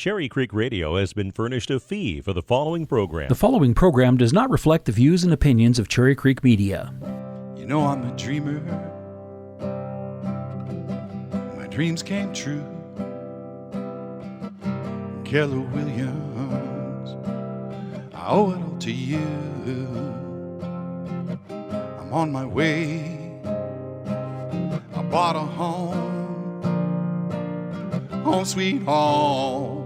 Cherry Creek Radio has been furnished a fee for the following program. The following program does not reflect the views and opinions of Cherry Creek Media. You know I'm a dreamer. My dreams came true. Keller Williams, I owe it all to you. I'm on my way. I bought a home, home sweet home.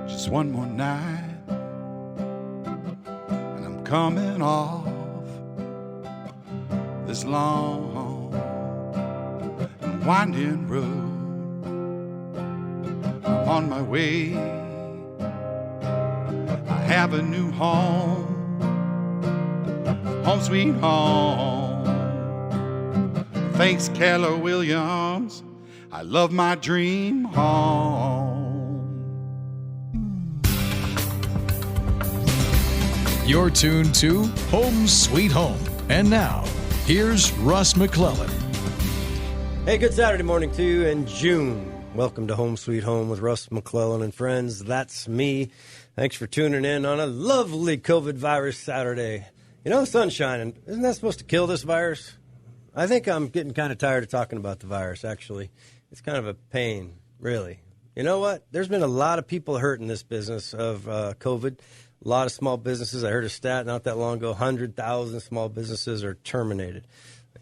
Just one more night, and I'm coming off this long and winding road. I'm on my way. I have a new home, home sweet home. Thanks, Keller Williams, I love my dream home. You're tuned to Home Sweet Home. And now, here's Russ McClellan. Hey, good Saturday morning to you in June. Welcome to Home Sweet Home with Russ McClellan and friends. That's me. Thanks for tuning in on a lovely COVID virus Saturday. You know, the sun's shining. Isn't that supposed to kill this virus? I think I'm getting kind of tired of talking about the virus, actually. It's kind of a pain, really. You know what? There's been a lot of people hurt in this business of COVID. A lot of small businesses. I heard a stat not that long ago, 100,000 small businesses are terminated.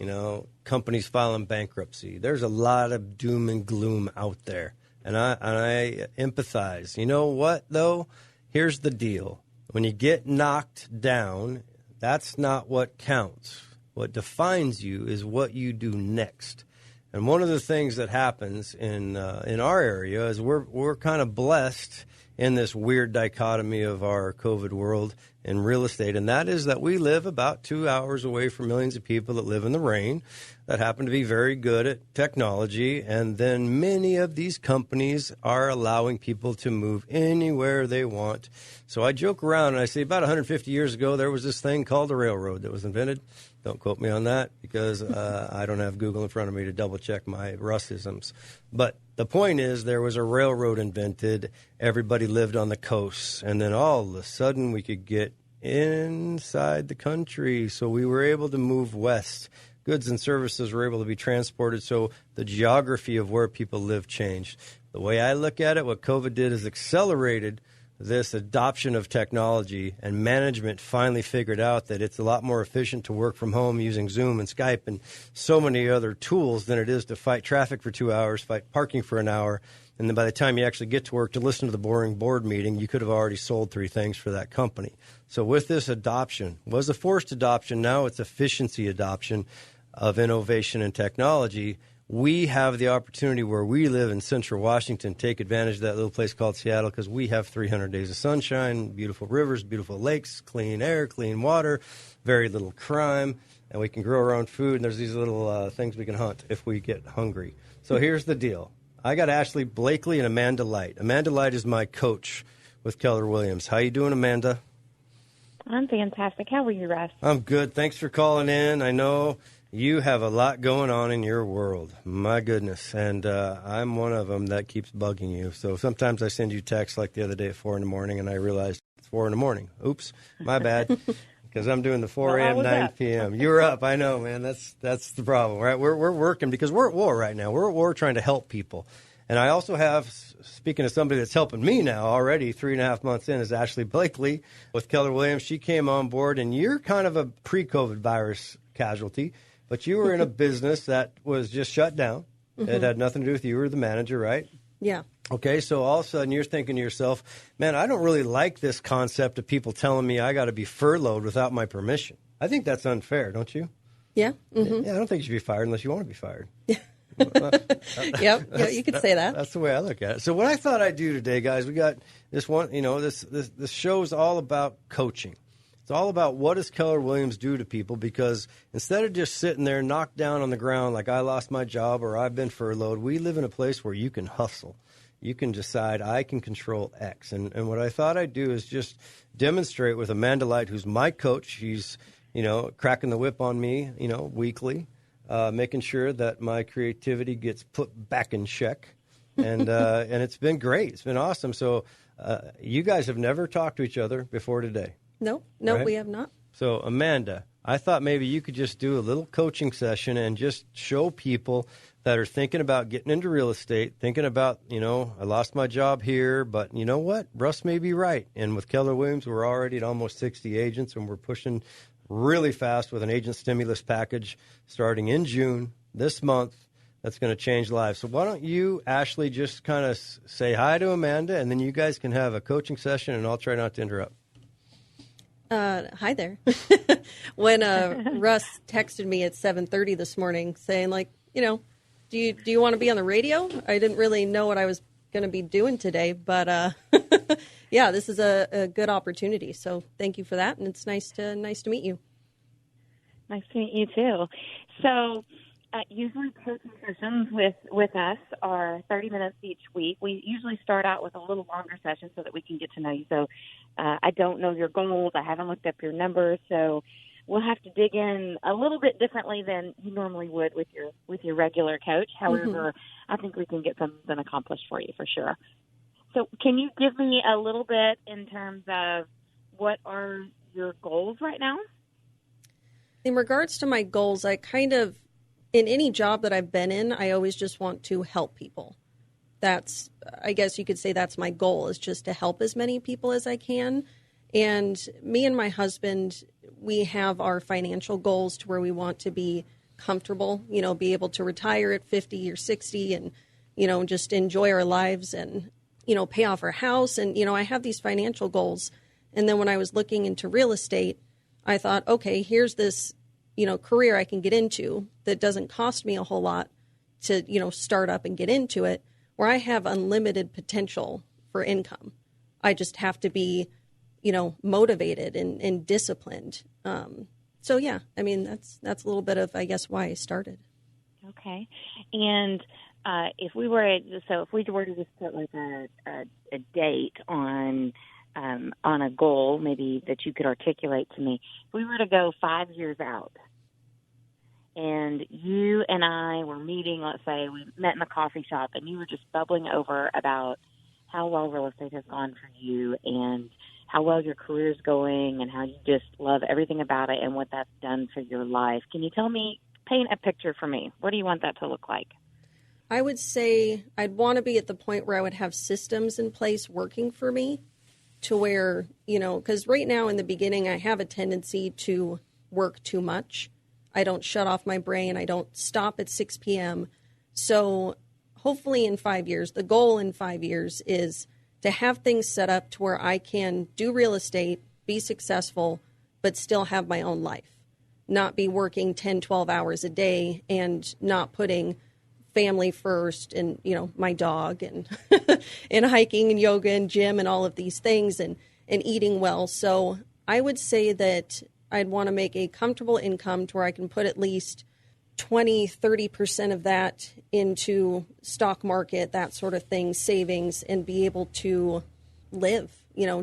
You know, companies filing bankruptcy. There's a lot of doom and gloom out there. And I empathize. You know what, though? Here's the deal. When you get knocked down, that's not what counts. What defines you is what you do next. And one of the things that happens in our area is we're kind of blessed in this weird dichotomy of our COVID world in real estate, and that is that we live about 2 hours away from millions of people that live in the rain that happen to be very good at technology, and then many of these companies are allowing people to move anywhere they want. So I joke around and I say about 150 years ago there was this thing called the railroad that was invented. Don't quote me on that because I don't have Google in front of me to double-check my Russisms. But the point is there was a railroad invented. Everybody lived on the coast. And then all of a sudden we could get inside the country. So we were able to move west. Goods and services were able to be transported. So the geography of where people live changed. The way I look at it, what COVID did is accelerated this adoption of technology, and management finally figured out that it's a lot more efficient to work from home using Zoom and Skype and so many other tools than it is to fight traffic for 2 hours, fight parking for an hour, and then by the time you actually get to work to listen to the boring board meeting, you could have already sold 3 things for that company. So with this adoption, was a forced adoption, now it's efficiency adoption of innovation and technology. We have the opportunity where we live in central Washington, take advantage of that little place called Seattle because we have 300 days of sunshine, beautiful rivers, beautiful lakes, clean air, clean water, very little crime, and we can grow our own food, and there's these little things we can hunt if we get hungry. So here's the deal. I got Ashley Blakley and Amanda Light. Amanda Light is my coach with Keller Williams. How you doing, Amanda? I'm fantastic. How are you, Russ? I'm good. Thanks for calling in. I know you have a lot going on in your world. My goodness. And I'm one of them that keeps bugging you. So sometimes I send you texts like the other day at 4 in the morning, and I realized it's 4 in the morning. Oops, my bad. Because I'm doing the 4 a.m., 9 p.m. You're up. I know, man. That's the problem, right? We're working because we're at war right now. We're at war trying to help people. And I also have, speaking of somebody that's helping me now already 3.5 months in, is Ashley Blakley with Keller Williams. She came on board, and you're kind of a pre-COVID virus casualty. But you were in a business that was just shut down. Mm-hmm. It had nothing to do with you. You were the manager, right? Yeah. Okay, so all of a sudden you're thinking to yourself, man, I don't really like this concept of people telling me I got to be furloughed without my permission. I think that's unfair, don't you? Yeah. Mm-hmm. Yeah, I don't think you should be fired unless you want to be fired. Yep, you could say that. That's the way I look at it. So what I thought I'd do today, guys, we got this one, this show's all about coaching. It's all about what does Keller Williams do to people, because instead of just sitting there knocked down on the ground like I lost my job or I've been furloughed, we live in a place where you can hustle. You can decide I can control X. And what I thought I'd do is just demonstrate with Amanda Light, who's my coach. She's, cracking the whip on me, weekly. making sure that my creativity gets put back in check. And it's been great. It's been awesome. So you guys have never talked to each other before today. No, right? we have not. So, Amanda, I thought maybe you could just do a little coaching session and just show people that are thinking about getting into real estate, thinking about, I lost my job here, but you know what? Russ may be right. And with Keller Williams, we're already at almost 60 agents, and we're pushing really fast with an agent stimulus package starting in June this month. That's going to change lives. So why don't you, Ashley, just kind of say hi to Amanda, and then you guys can have a coaching session, and I'll try not to interrupt. Hi there. When Russ texted me at 7:30 this morning saying, do you want to be on the radio? I didn't really know what I was going to be doing today, but yeah, this is a good opportunity. So thank you for that, and it's nice to meet you. Nice to meet you too. So usually coaching sessions with us are 30 minutes each week. We usually start out with a little longer session so that we can get to know you. So I don't know your goals. I haven't looked up your numbers. So we'll have to dig in a little bit differently than you normally would with your regular coach. However, I think we can get something accomplished for you for sure. So can you give me a little bit in terms of what are your goals right now? In regards to my goals, I kind of, in any job that I've been in, I always just want to help people. That's, I guess you could say that's my goal, is just to help as many people as I can. And me and my husband, we have our financial goals to where we want to be comfortable, be able to retire at 50 or 60 and, just enjoy our lives and, pay off our house. And, I have these financial goals. And then when I was looking into real estate, I thought, okay, here's this, career I can get into that doesn't cost me a whole lot to, start up and get into it, where I have unlimited potential for income. I just have to be, motivated and disciplined. So yeah, I mean, that's a little bit of, I guess, why I started. Okay. And if we were to just put like a date on a goal, maybe that you could articulate to me, if we were to go 5 years out and you and I were meeting, let's say we met in the coffee shop and you were just bubbling over about how well real estate has gone for you and how well your career is going and how you just love everything about it and what that's done for your life. Can you paint a picture for me? What do you want that to look like? I would say I'd want to be at the point where I would have systems in place working for me to where, because right now in the beginning, I have a tendency to work too much. I don't shut off my brain. I don't stop at 6 p.m. So hopefully in 5 years, the goal in 5 years is to have things set up to where I can do real estate, be successful, but still have my own life, not be working 10, 12 hours a day and not putting family first and, my dog and and hiking and yoga and gym and all of these things and eating well. So I would say that I'd want to make a comfortable income to where I can put at least 20, 30% of that into stock market, that sort of thing, savings, and be able to live,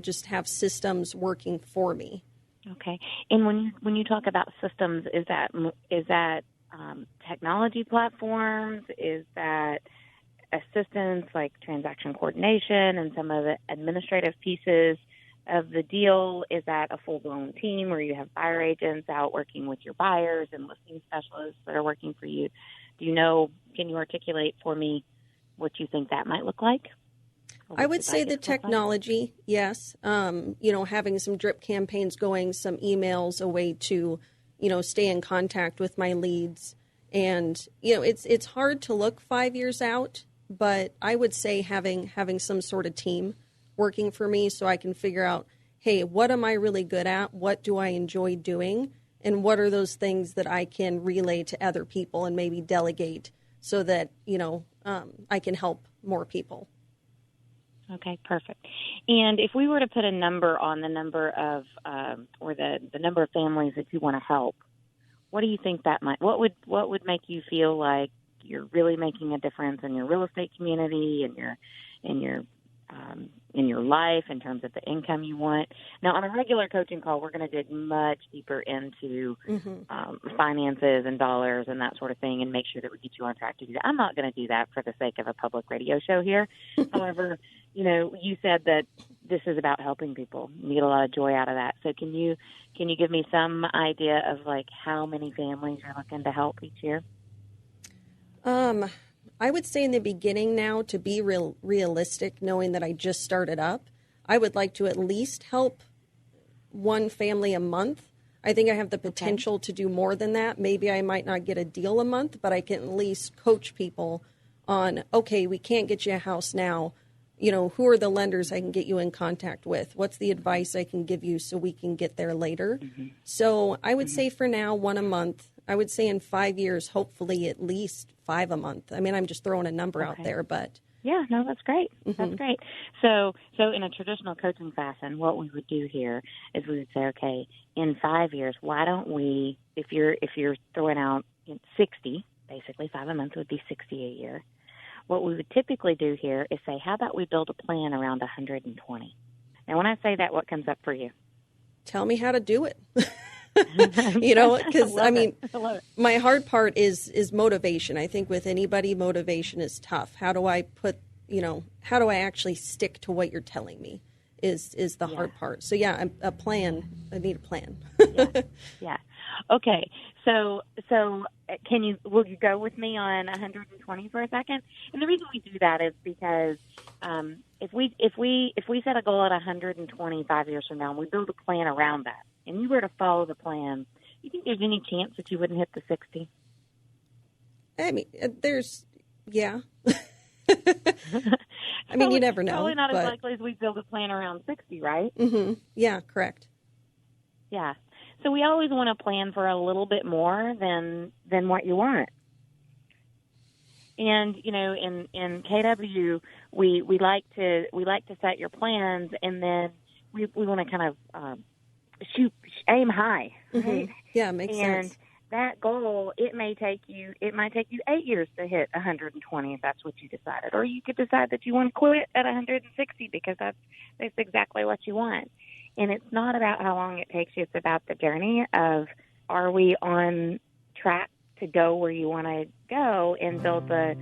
just have systems working for me. Okay. And when you talk about systems, is that technology platforms? Is that assistance like transaction coordination and some of the administrative pieces of the deal? Is that a full-blown team where you have buyer agents out working with your buyers and listing specialists that are working for you? Can you articulate for me what you think that might look like? I would say the technology, yes. Having some drip campaigns going, some emails, a way to, stay in contact with my leads. And, it's hard to look 5 years out, but I would say having some sort of team working for me so I can figure out, hey, what am I really good at? What do I enjoy doing? And what are those things that I can relay to other people and maybe delegate so that, I can help more people. Okay, perfect. And if we were to put a number on the number of, or the number of families that you want to help, what do you think what would make you feel like you're really making a difference in your real estate community and your in your life, in terms of the income you want. Now, on a regular coaching call, we're going to dig much deeper into finances and dollars and that sort of thing, and make sure that we get you on track to do that. I'm not going to do that for the sake of a public radio show here. However, you said that this is about helping people. You get a lot of joy out of that. So can you give me some idea of like how many families you're looking to help each year? I would say in the beginning now, to be realistic, knowing that I just started up, I would like to at least help one family a month. I think I have the potential to do more than that. Maybe I might not get a deal a month, but I can at least coach people on, okay, we can't get you a house now. Who are the lenders I can get you in contact with? What's the advice I can give you so we can get there later? So I would say for now, one a month. I would say in 5 years, hopefully at least 5 a month. I mean, I'm just throwing a number out there, but. Yeah, no, that's great. That's great. So in a traditional coaching fashion, what we would do here is we would say, okay, in 5 years, why don't we, if you're throwing out 60, basically 5 a month would be 60 a year. What we would typically do here is say, how about we build a plan around 120? Now, when I say that, what comes up for you? Tell me how to do it. Because I mean, my hard part is motivation. I think with anybody, motivation is tough. How do I how do I actually stick to what you're telling me is the hard part. So yeah, a plan. I need a plan. Yeah. Okay. So will you go with me on 120 for a second? And the reason we do that is because if we set a goal at 120 5 years from now, and we build a plan around that, and you were to follow the plan, you think there's any chance that you wouldn't hit the 60? I mean, yeah. I mean, you never know. Probably not as likely as we build a plan around 60, right? Mm-hmm. Yeah, correct. Yeah. So we always want to plan for a little bit more than what you want. And in KW, we like to set your plans, and then we want to kind of aim high, right? Mm-hmm. Yeah, makes sense. And that goal, it might take you 8 years to hit 120 if that's what you decided, or you could decide that you want to quit at 160 because that's exactly what you want. And it's not about how long it takes you; it's about the journey of, are we on track to go where you want to go and build the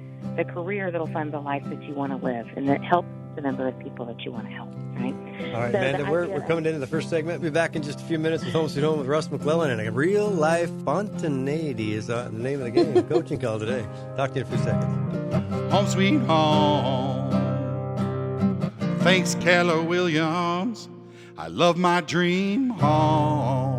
career that'll fund the life that you want to live and that helps the number of people that you want to help, right? All right, Amanda, we're coming into the first segment. We'll be back in just a few minutes with Home Sweet Home with Russ McClellan, and a real life spontaneity is the name of the game. Coaching call today. Talk to you in a few seconds. Home sweet home. Thanks, Keller Williams. I love my dream home.